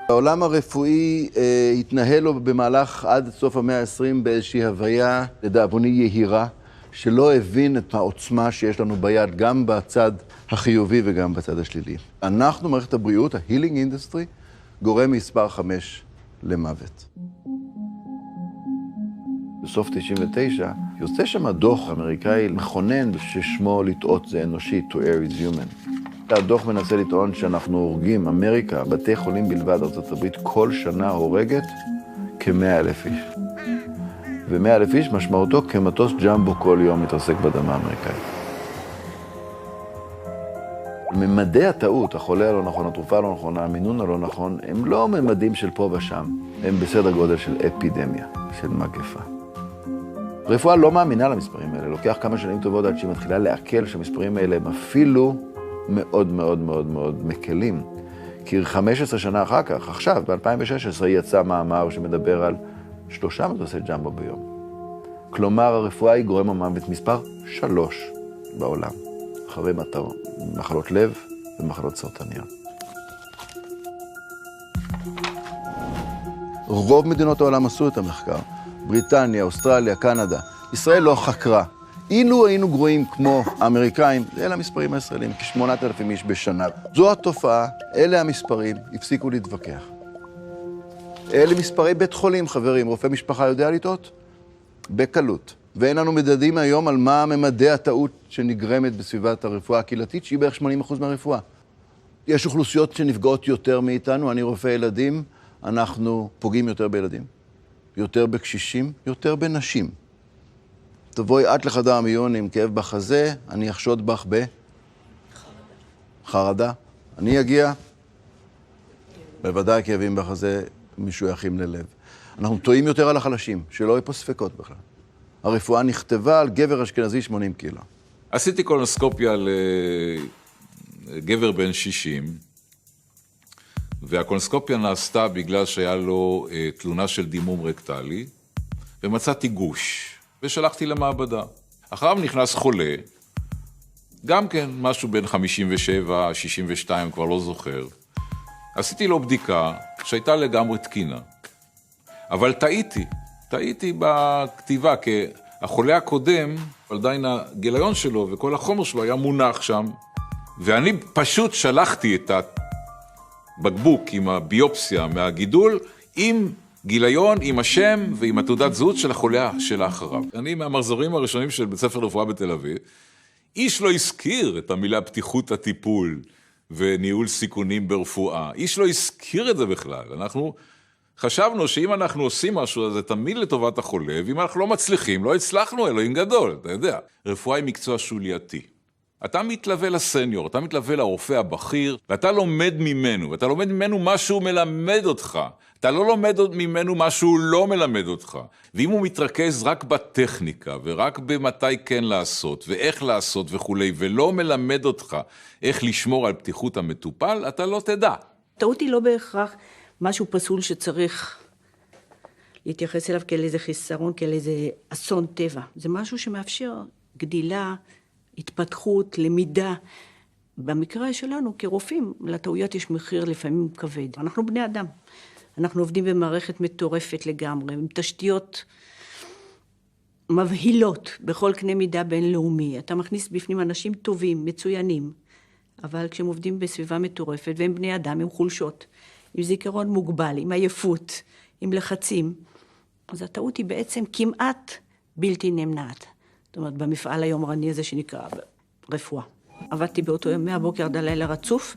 העולם הרפואי התנהל לו במהלך עד סוף המאה ה-20 באיזושהי הוויה, לדאבוני יהירה, שלא הבין את העוצמה שיש לנו ביד, גם בצד החיובי וגם בצד השלילי. אנחנו, מערכת הבריאות, ה-healing industry, גורם מספר 5 למוות. בסוף 99 יוצא שם דוח אמריקאי מכונן ששמו לטעות זה אנושי, to err is human. הדוח מנסה לטעון שאנחנו הורגים, אמריקה, בתי חולים בלבד, ארצות הברית, כל שנה הורגת כ-100,000 איש. ו-100,000 איש משמעותו כמטוס ג'מבו כל יום מתעסק בדם האמריקאי. ממדי הטעות, החולה הלא נכון, התרופה הלא נכונה, המינון הלא נכון, הם לא ממדים של פה ושם, הם בסדר גודל של אפידמיה, של מגפה. הרפואה לא מאמינה למספרים האלה, לוקח כמה שנים טובות עד שהיא מתחילה לעכל שהמספרים האלה הם אפילו מאוד מאוד מאוד מאוד מקלים. כי 15 שנה אחר כך, עכשיו, ב-2016, יצא מאמר שמדבר על 3 מטוסי ג'מבו ביום. כלומר, הרפואה היא גורם המוות מספר 3 בעולם, אחרי מחלות לב ומחלות סרטניות. רוב מדינות העולם עשו את המחקר. בריטניה, אוסטרליה, קנדה. ישראל לא חקרה. אילו היינו גרועים כמו האמריקאים, אלה המספרים הישראלים, כ8,000 איש בשנה. זו התופעה, אלה המספרים, הפסיקו להתווכח. אלה מספרי בית חולים, חברים. רופא משפחה יודע לטעות? בקלות. ואין לנו מדדים היום על מה ממדי הטעות שנגרמת בסביבת הרפואה הקהילתית, שהיא בערך 80% מהרפואה. יש אוכלוסיות שנפגעות יותר מאיתנו, אני רופא ילדים, אנחנו פוגעים יותר בילדים. יותר בקשישים, יותר בנשים. תבואי עד לחדר המיון עם כאב בחזה, אני אחשוד בך חרדה. אני אגיע, בוודאי כאבים בחזה משויכים ללב. אנחנו טועים יותר על החלשים, שלא יהיו פה ספקות בכלל. הרפואה נכתבה על גבר אשכנזי 80 קילו. עשיתי קולונוסקופיה לגבר בן 60, והקולונוסקופיה נעשתה בגלל שהיה לו תלונה של דימום רקטלי, ומצאתי גוש, ושלחתי למעבדה. אחריו נכנס חולה, גם כן משהו בין 57, 62, כבר לא זוכר. עשיתי לו בדיקה שהייתה לגמרי תקינה. אבל טעיתי בכתיבה, כי החולה הקודם, עדיין הגיליון שלו וכל החומר שלו היה מונח שם, ואני פשוט שלחתי את הבקבוק עם הביופסיה מהגידול, עם גיליון, עם השם ועם התעודת זהות של החולה שלאחריו. אני מהמחזורים הראשונים של בית ספר לרפואה בתל אביב, איש לא הזכיר את המילה פתיחות הטיפול וניהול סיכונים ברפואה. איש לא הזכיר את זה בכלל. אנחנו חשבנו שאם אנחנו עושים משהו, אז זה תמיד לטובת החולה, ואם אנחנו לא מצליחים, לא הצלחנו, אלוהים גדול, אתה יודע. רפואה היא מקצוע שולייתי. אתה מתלווה לסניור, אתה מתלווה לרופא הבכיר, ואתה לומד ממנו, ואתה לומד ממנו מה שהוא מלמד אותך. אתה לא לומד ממנו מה שהוא לא מלמד אותך. ואם הוא מתרכז רק בטכניקה, ורק במתי כן לעשות, ואיך לעשות וכו', ולא מלמד אותך איך לשמור על פתיחות המטופל, אתה לא תדע. טעות היא לא בהכרח משהו פסול שצריך להתייחס אליו כאל איזה חיסרון, כאל איזה אסון טבע. זה משהו שמאפשר גדילה, התפתחות, למידה. במקרה שלנו כרופאים, לטעויות יש מחיר לפעמים כבד. אנחנו בני אדם. אנחנו עובדים במערכת מטורפת לגמרי, עם תשתיות מבהילות בכל קנה מידה בינלאומי. אתה מכניס בפנים אנשים טובים, מצוינים, אבל כשהם עובדים בסביבה מטורפת, והם בני אדם, הם חולשות, עם זיכרון מוגבל, עם עייפות, עם לחצים, אז הטעות היא בעצם כמעט בלתי נמנעת. זאת אומרת, במפעל היומרני הזה שנקרא רפואה. עבדתי באותו יום מהבוקר עד הלילה רצוף,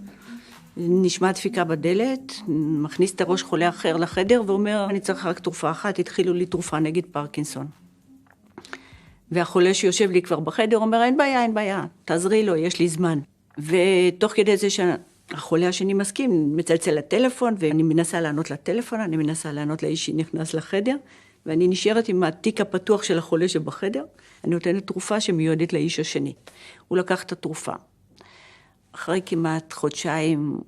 נשמע דפיקה בדלת, מכניס את הראש חולה אחר לחדר ואומר, אני צריך רק תרופה אחת, התחילו לי תרופה נגד פרקינסון. והחולה שיושב לי כבר בחדר אומר, אין בעיה, תעזרי לו, יש לי זמן. ותוך כדי זה שהחולה השני מסכים, מצלצל לטלפון, ואני מנסה לענות לטלפון, אני מנסה לענות לאיש שנכנס לחדר, ואני נשארת עם התיק הפתוח של החולה שבחדר, אני נותנת תרופה שמיועדת לאיש השני. הוא לקח את התרופה. אחרי כמעט חודשיים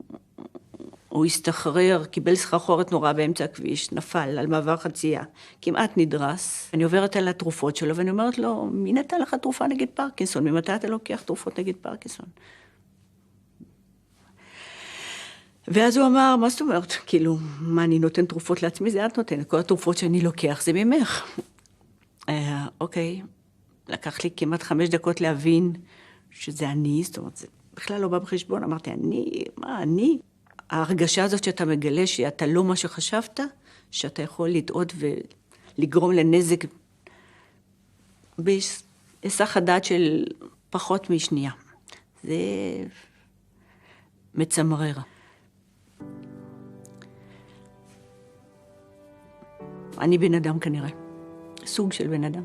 הוא הסתחרר, קיבל סחרחורת נורא באמצע הכביש, נפל על מעבר חצייה, כמעט נדרס. אני עוברת על התרופות שלו ואני אומרת לו, מי נתן לך תרופה נגד פרקינסון? ממתי אתה לוקח תרופות נגד פרקינסון? ואז הוא אמר, מה זאת אומרת? כאילו, מה אני נותן תרופות לעצמי? זה את נותנת. כל התרופות שאני לוקח זה ממך. אוקיי. לקח לי כמעט 5 דקות להבין שזה אני, זאת אומרת, זה בכלל לא בא בחשבון. אמרתי, אני? ההרגשה הזאת שאתה מגלה שאתה לא מה שחשבת, שאתה יכול לטעות ולגרום לנזק בהיסח הדעת של פחות משנייה. זה מצמרר. אני בן אדם כנראה, סוג של בן אדם.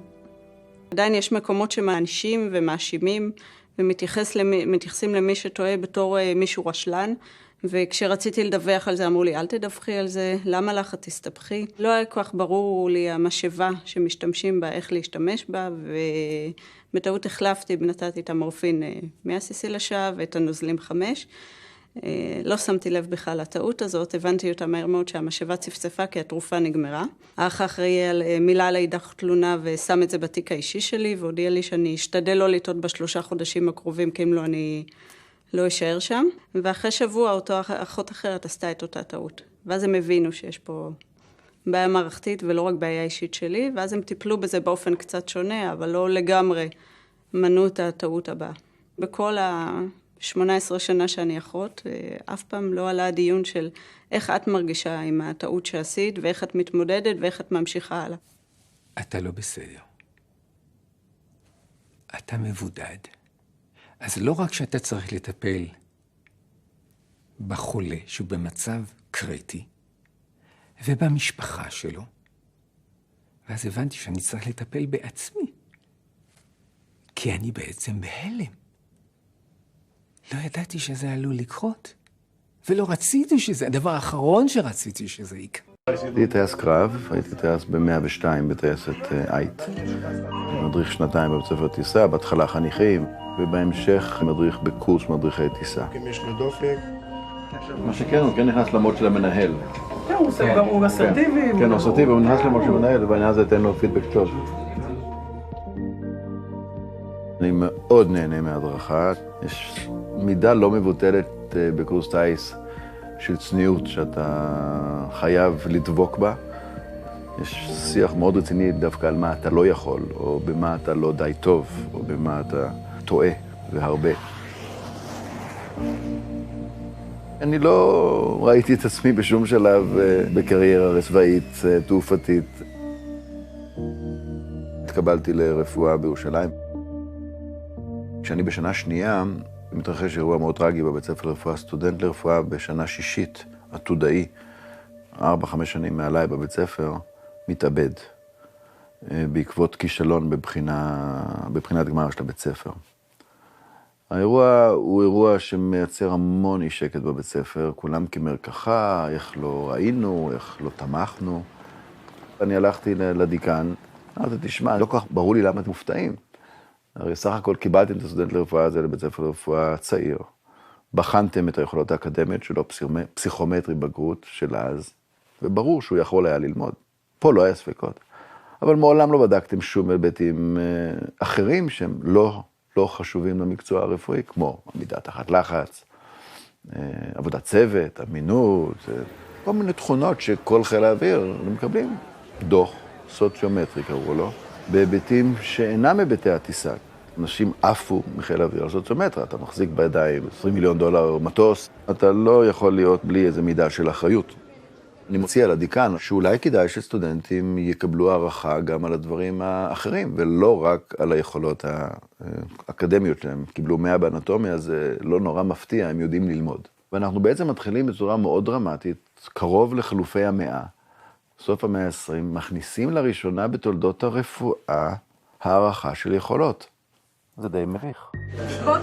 עדיין יש מקומות שמאנשים ומאשימים ומתייחסים למי שטועה בתור מישהו רשלן, וכשרציתי לדווח על זה אמרו לי, אל תדווחי על זה, למה לך את תסתבכי? לא היה כל כך ברור לי המשאבה שמשתמשים בה, איך להשתמש בה, ובטעות החלפתי, נתתי את המורפין 100 cc לשעה ואת הנוזלים 5. לא שמתי לב בכלל לטעות הזאת, הבנתי אותה מהר מאוד שהמשאבה צפצפה כי התרופה נגמרה. האח האחראי מילא על אידך תלונה ושם את זה בתיק האישי שלי, והודיע לי שאני אשתדל לא לטעות ב3 חודשים הקרובים, כי אם לא אני לא אשאר שם. ואחרי שבוע אותו אחות אחרת עשתה את אותה טעות. ואז הם הבינו שיש פה בעיה מערכתית ולא רק בעיה אישית שלי, ואז הם טיפלו בזה באופן קצת שונה, אבל לא לגמרי מנעו את הטעות הבאה. בכל 18 שנה שאני אחות, אף פעם לא עלה הדיון של איך את מרגישה עם הטעות שעשית, ואיך את מתמודדת, ואיך את ממשיכה הלאה. אתה לא בסדר. אתה מבודד. אז לא רק שאתה צריך לטפל בחולה שהוא במצב קריטי, ובמשפחה שלו, ואז הבנתי שאני צריך לטפל בעצמי. כי אני בעצם בהלם. לא ידעתי שזה עלול לקרות, ולא רציתי שזה, הדבר האחרון שרציתי שזה יקרה. הייתי טייס קרב, הייתי טייס ב-102 בטייסת עית. מדריך 2 בבית ספר טיסה, בהתחלה חניכים, ובהמשך מדריך בקורס מדריכי טיסה. אם יש לו דופק. מה שכן, הוא כן נכנס למוד של המנהל. כן, הוא אסרטיבי. כן, הוא אסרטיבי, הוא נכנס למוד של המנהל, ובעניין הזה תן לו פידבק טוב. אני מאוד נהנה מהדרכה. יש מידה לא מבוטלת בקורס טייס של צניעות שאתה חייב לדבוק בה. יש שיח מאוד רציני דווקא על מה אתה לא יכול, או במה אתה לא די טוב, או במה אתה טועה והרבה. אני לא ראיתי את עצמי בשום שלב בקריירה צבאית, תעופתית. התקבלתי לרפואה בירושלים. כשאני בשנה שנייה, מתרחש אירוע מאוד טרגי בבית ספר לרפואה, סטודנט לרפואה בשנה שישית, עתודאי, 4-5 שנים מעליי בבית ספר, מתאבד, בעקבות כישלון בבחינת גמר של הבית ספר. האירוע הוא אירוע שמייצר המון אי שקט בבית ספר, כולם כמרקחה, איך לא ראינו, איך לא תמכנו. אני הלכתי לדיקן, אמרתי, תשמע, לא כל כך ברור לי למה אתם מופתעים. הרי סך הכל קיבלתם את הסטודנט לרפואה הזה לבית ספר לרפואה צעיר. בחנתם את היכולות האקדמיות שלו, פסיכומטרי בגרות של אז, וברור שהוא יכול היה ללמוד. פה לא היה ספקות. אבל מעולם לא בדקתם שום היבטים אחרים שהם לא חשובים למקצוע הרפואי, כמו עמידה תחת לחץ, עבודת צוות, אמינות, כל מיני תכונות שכל חיל האוויר מקבלים. דוח סוציומטרי קראו לו, בהיבטים שאינם היבטי הטיסה. אנשים עפו מחיל האוויר על סוציומטרי, אתה מחזיק בידיים $20 מיליון מטוס, אתה לא יכול להיות בלי איזו מידה של אחריות. אני מציע לדיקן שאולי כדאי שסטודנטים יקבלו הערכה גם על הדברים האחרים, ולא רק על היכולות האקדמיות שלהם. קיבלו 100 באנטומיה, זה לא נורא מפתיע, הם יודעים ללמוד. ואנחנו בעצם מתחילים בצורה מאוד דרמטית, קרוב לחלופי המאה, סוף המאה ה-20, מכניסים לראשונה בתולדות הרפואה הערכה של יכולות. זה די מביך.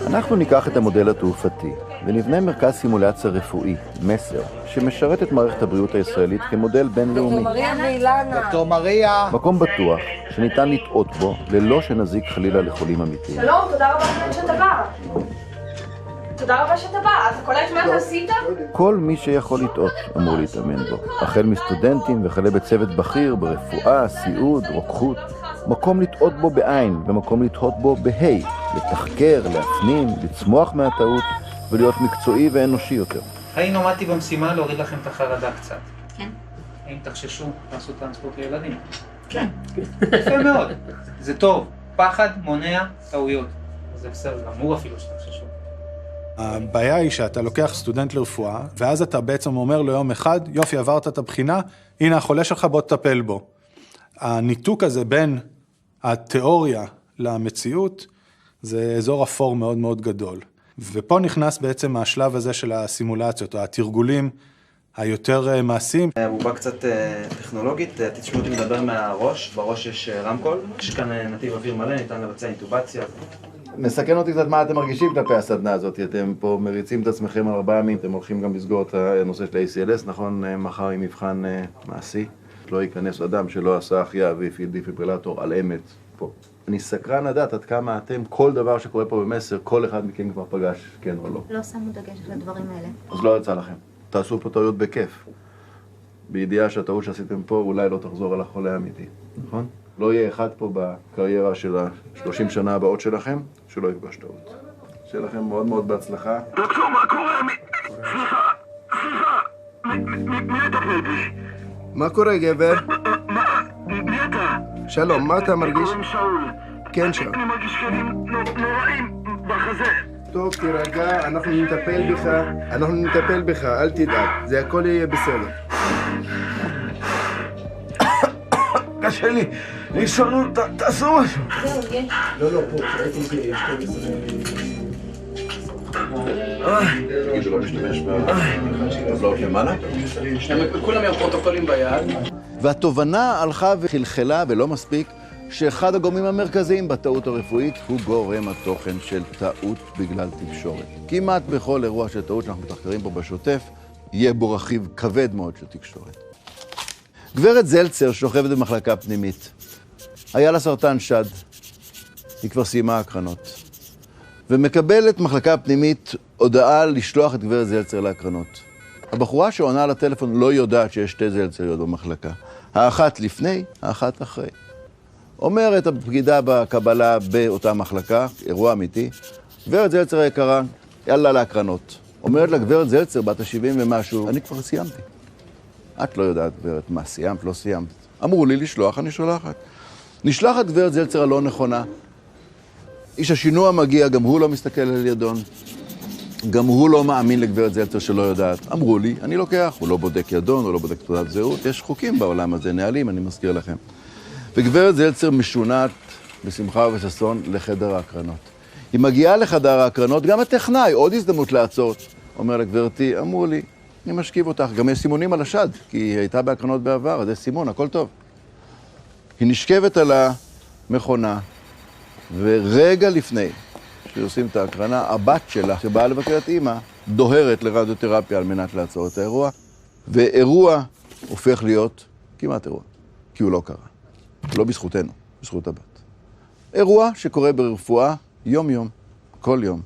אנחנו ניקח את המודל התעופתי ונבנה מרכז סימולציה רפואי, מסר, שמשרת את מערכת הבריאות הישראלית כמודל בינלאומי. דוקטור מריה. מקום בטוח שניתן לטעות בו ללא שנזיק חלילה לחולים אמיתיים. שלום, תודה רבה שאתה בא. תודה רבה שאתה בא. אתה קולט מה אתה עשית? כל מי שיכול לטעות אמור להתאמן בו, החל מסטודנטים וכלה בצוות בכיר ברפואה, סיעוד, רוקחות. מקום לטעות בו בעין ומקום לטעות בו בהי, לתחקר, להפנים, לצמוח מהטעות ולהיות מקצועי ואנושי יותר. האם עמדתי במשימה להוריד לכם את החרדה קצת? כן. האם תחששו לעשות טרנספורט לילדים? כן. יפה מאוד. זה טוב. פחד מונע טעויות. זה בסדר גמור אפילו שתחששו. הבעיה היא שאתה לוקח סטודנט לרפואה, ואז אתה בעצם אומר לו יום אחד, יופי, עברת את הבחינה, הנה החולה שלך, בוא תטפל בו. הניתוק הזה בין התיאוריה למציאות, זה אזור אפור מאוד מאוד גדול. ופה נכנס בעצם השלב הזה של הסימולציות, או התרגולים היותר מעשיים. הוא בא קצת טכנולוגית, תשמעו אותי מדבר מהראש, בראש יש רמקול, יש כאן נתיב אוויר מלא, ניתן לבצע אינטובציה. מסכן אותי קצת מה אתם מרגישים כלפי הסדנה הזאת, אתם פה מריצים את עצמכם על 4 ימים, אתם הולכים גם לסגור את הנושא של ה-ACLS, נכון? מחר עם מבחן מעשי, לא ייכנס אדם שלא עשה החייאה והפעיל דפיברילטור על אמת פה. אני סקרן לדעת עד כמה אתם, כל דבר שקורה פה במסר, כל אחד מכם כבר פגש, כן או לא. לא שמו דגש על הדברים האלה. אז לא יצא לכם. תעשו פה טעויות בכיף. בידיעה שהטעות שעשיתם פה אולי לא תחזור על החולה האמיתי, נכון? לא יהיה אחד פה בקריירה של ה-30 שנה הבאות שלכם, שלא יפגש טעות. שיהיה לכם מאוד מאוד בהצלחה. דוקטור, מה קורה? סליחה, מי מטפל בי? מה קורה, גבר? מי אתה? שלום, מה אתה מרגיש? קוראים שאול. כן, שאול. אני מרגיש כאבים נוראים בחזה. טוב, תירגע, אנחנו נטפל בך, אל תדאג, זה הכל יהיה בסדר. קשה לי, לישון, תעשו משהו. לא, פה, איפה זה יש 12. תגידו לא משתמש בטבלאות למעלה? כולם עם פרוטוקולים ביד. והתובנה הלכה וחלחלה ולא מספיק שאחד הגורמים המרכזיים בטעות הרפואית הוא גורם התוכן של טעות בגלל תקשורת. כמעט בכל אירוע של טעות שאנחנו מתחקרים פה בשוטף, יהיה בו רכיב כבד מאוד של תקשורת. גברת זלצר שוכבת במחלקה פנימית. היה לה סרטן שד. היא כבר סיימה הקרנות. ומקבלת מחלקה פנימית הודעה לשלוח את גברת זלצר להקרנות. הבחורה שעונה לטלפון לא יודעת שיש 2 זלצריות במחלקה. האחת לפני, האחת אחרי. אומרת הפקידה בקבלה באותה מחלקה, אירוע אמיתי, גברת זלצר היקרה, יאללה להקרנות. אומרת לה גברת זלצר, בת ה-70 ומשהו, אני כבר סיימתי. את לא יודעת, גברת, מה, סיימת? לא סיימת. אמרו לי לשלוח, אני שולחת. נשלחת גברת זלצר הלא נכונה. איש השינוע מגיע, גם הוא לא מסתכל על ידון. גם הוא לא מאמין לגברת זלצר שלא יודעת. אמרו לי, אני לוקח, הוא לא בודק ידון, הוא לא בודק תעודת זהות. יש חוקים בעולם הזה, נהלים, אני מזכיר לכם. וגברת זלצר משונעת בשמחה ובששון לחדר ההקרנות. היא מגיעה לחדר ההקרנות, גם הטכנאי, עוד הזדמנות לעצור. אומר לה, גברתי, אמרו לי, אני משכיב אותך. גם יש סימונים על השד, כי היא הייתה בהקרנות בעבר, אז יש סימון, הכל טוב. היא נשכבת על המכונה, ורגע לפני שעושים את ההקרנה, הבת שלה, שבאה לבקר את אמא, דוהרת לרדיותרפיה על מנת לעצור את האירוע, ואירוע הופך להיות כמעט אירוע, כי הוא לא קרה. לא בזכותנו, בזכות הבת. אירוע שקורה ברפואה יום-יום, כל יום,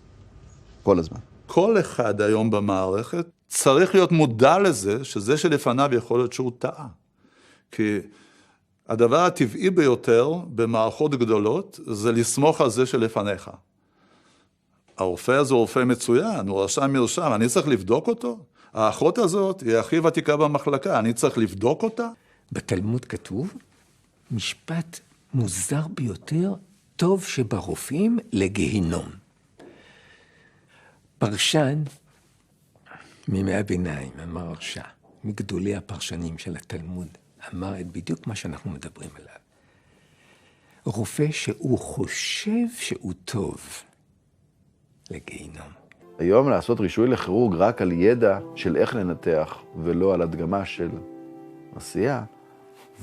כל הזמן. כל אחד היום במערכת צריך להיות מודע לזה, שזה שלפניו יכול להיות שהוא טעה. כי הדבר הטבעי ביותר במערכות גדולות, זה לסמוך על זה שלפניך. הרופא הזה הוא רופא מצוין, הוא רשם מרשם, אני צריך לבדוק אותו? האחות הזאת היא הכי ותיקה במחלקה, אני צריך לבדוק אותה? בתלמוד כתוב, משפט מוזר ביותר, טוב שברופאים לגיהינום. פרשן מימי הביניים, אמר הרשע, מגדולי הפרשנים של התלמוד, אמר את בדיוק מה שאנחנו מדברים עליו. רופא שהוא חושב שהוא טוב, לגיהינום. היום לעשות רישוי לכירורג רק על ידע של איך לנתח ולא על הדגמה של עשייה,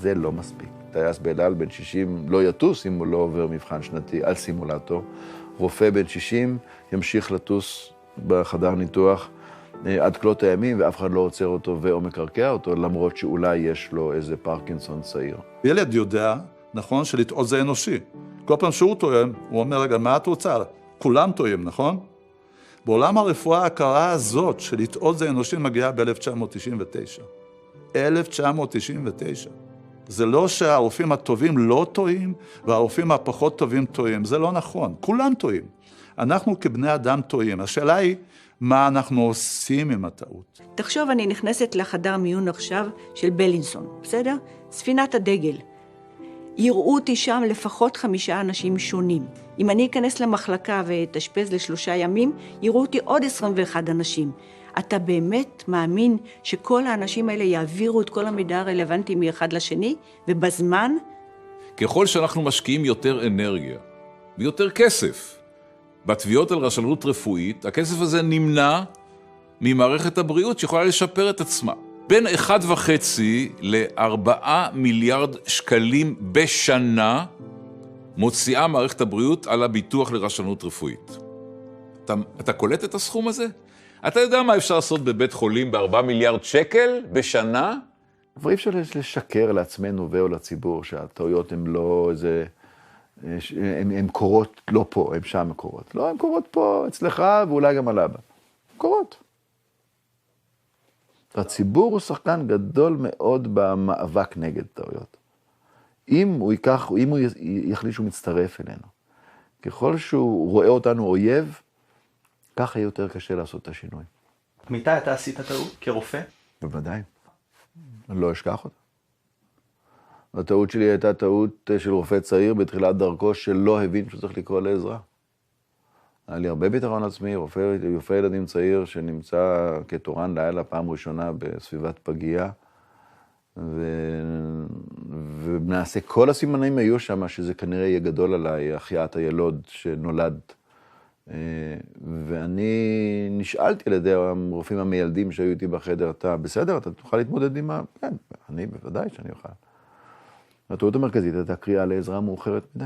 זה לא מספיק. טייס באל על בן 60 לא יטוס אם הוא לא עובר מבחן שנתי על סימולטור. רופא בן 60 ימשיך לטוס בחדר ניתוח עד כלות הימים, ואף אחד לא עוצר אותו ואו מקרקע אותו, למרות שאולי יש לו איזה פרקינסון צעיר. ילד יודע, נכון, שלטעות זה אנושי. כל פעם שהוא טועים, הוא אומר, רגע, מה את רוצה? כולם טועים, נכון? בעולם הרפואה ההכרה הזאת שלטעות זה אנושי מגיעה ב-1999. 1999. זה לא שהרופאים הטובים לא טועים, והרופאים הפחות טובים טועים. זה לא נכון. כולם טועים. אנחנו כבני אדם טועים. השאלה היא, מה אנחנו עושים עם הטעות? תחשוב, אני נכנסת לחדר מיון עכשיו של בלינסון, בסדר? ספינת הדגל. יראו אותי שם לפחות 5 אנשים שונים. אם אני אכנס למחלקה ותשפז ל3 ימים, יראו אותי עוד 21 אנשים. אתה באמת מאמין שכל האנשים האלה יעבירו את כל המידע הרלוונטי מאחד לשני, ובזמן? ככל שאנחנו משקיעים יותר אנרגיה ויותר כסף בתביעות על רשלנות רפואית, הכסף הזה נמנע ממערכת הבריאות שיכולה לשפר את עצמה. בין 1.5 ל4 מיליארד שקלים בשנה מוציאה מערכת הבריאות על הביטוח לרשלנות רפואית. אתה קולט את הסכום הזה? אתה יודע מה אפשר לעשות בבית חולים ב4 מיליארד שקל בשנה? אבל אי אפשר לשקר לעצמנו ואו לציבור שהטעויות הן לא איזה... הן קורות לא פה, הן שם קורות. לא, הן קורות פה אצלך ואולי גם על אבא. קורות. הציבור הוא שחקן גדול מאוד במאבק נגד טעויות. אם הוא יחליט שהוא מצטרף אלינו, ככל שהוא רואה אותנו אויב, ככה יהיה יותר קשה לעשות את השינוי. מתי אתה עשית טעות כרופא? בוודאי. אני לא אשכח אותה. הטעות שלי הייתה טעות של רופא צעיר בתחילת דרכו שלא הבין שהוא צריך לקרוא לעזרה. היה לי הרבה ביטחון עצמי, רופא ילדים צעיר שנמצא כתורן לילה פעם ראשונה בסביבת פגייה, ונעשה כל הסימנים היו שם שזה כנראה יהיה גדול עליי, החייאת הילוד שנולד. ואני נשאלתי על ידי הרופאים המיילדים שהיו איתי בחדר, אתה בסדר? אתה תוכל להתמודד עם כן, אני בוודאי שאני אוכל. הטעות המרכזית הייתה קריאה לעזרה מאוחרת מדי.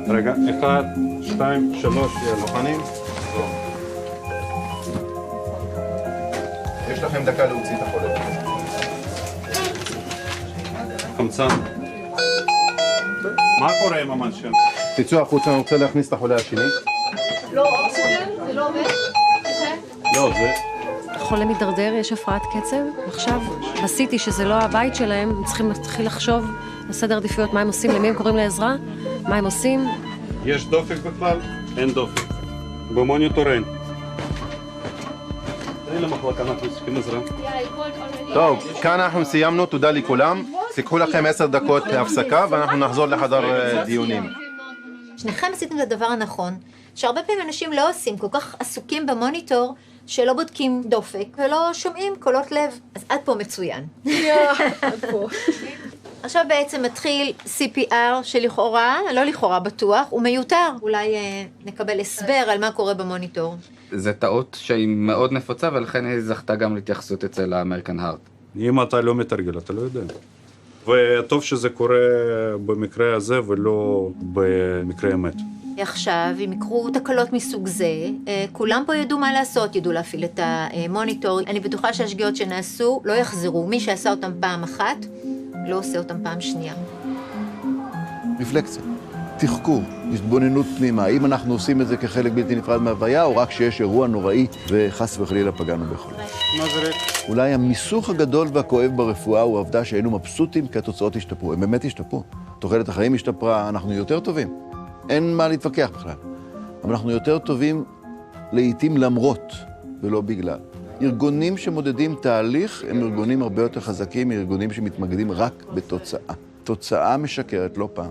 רגע, 1, 2, 3, מוכנים? יש לכם דקה להוציא את החולה. חמצן. מה קורה עם המנשן? תצאו החוצה, אני רוצה להכניס את החולה השני. לא אוקסיגן? זה לא עובד? לא, זה... החולה מתדרדר, יש הפרעת קצב. עכשיו, בסיטי שזה לא הבית שלהם, הם צריכים להתחיל לחשוב על סדר עדיפויות, מה הם עושים, למי הם קוראים לעזרה, מה הם עושים. יש דופק בכלל? אין דופק. במוניטור אין. תראי למחלקה, אנחנו צריכים עזרה. טוב, כאן אנחנו סיימנו, תודה לכולם. תיקחו לכם 10 דקות להפסקה ואנחנו נחזור לחדר דיונים. שניכם עשיתם את הדבר הנכון, שהרבה פעמים אנשים לא עושים, כל כך עסוקים במוניטור, שלא בודקים דופק ולא שומעים קולות לב. אז עד פה מצוין. עכשיו בעצם מתחיל CPR שלכאורה, לא לכאורה בטוח, הוא מיותר. אולי נקבל הסבר על מה קורה במוניטור. זה טעות שהיא מאוד נפוצה, ולכן היא זכתה גם להתייחסות אצל האמריקן הארט. אם אתה לא מתרגל, אתה לא יודע. וטוב שזה קורה במקרה הזה ולא במקרה אמת. עכשיו, אם יקרו תקלות מסוג זה, כולם פה ידעו מה לעשות, ידעו להפעיל את המוניטור. אני בטוחה שהשגיאות שנעשו לא יחזרו. מי שעשה אותם פעם אחת, לא עושה אותם פעם שנייה. רפלקציה, תחקור, התבוננות פנימה. האם אנחנו עושים את זה כחלק בלתי נפרד מהוויה, או רק שיש אירוע נוראי וחס וחלילה פגענו בחולה. מה זה? אולי המיסוך הגדול והכואב ברפואה הוא העובדה שהיינו מבסוטים כי התוצאות השתפרו. הם באמת השתפרו. תוחלת החיים השתפרה, אנחנו יותר טובים. אין מה להתווכח בכלל. אבל אנחנו יותר טובים לעתים למרות ולא בגלל. ארגונים שמודדים תהליך הם ארגונים הרבה יותר חזקים מארגונים שמתמקדים רק בתוצאה. תוצאה משקרת לא פעם.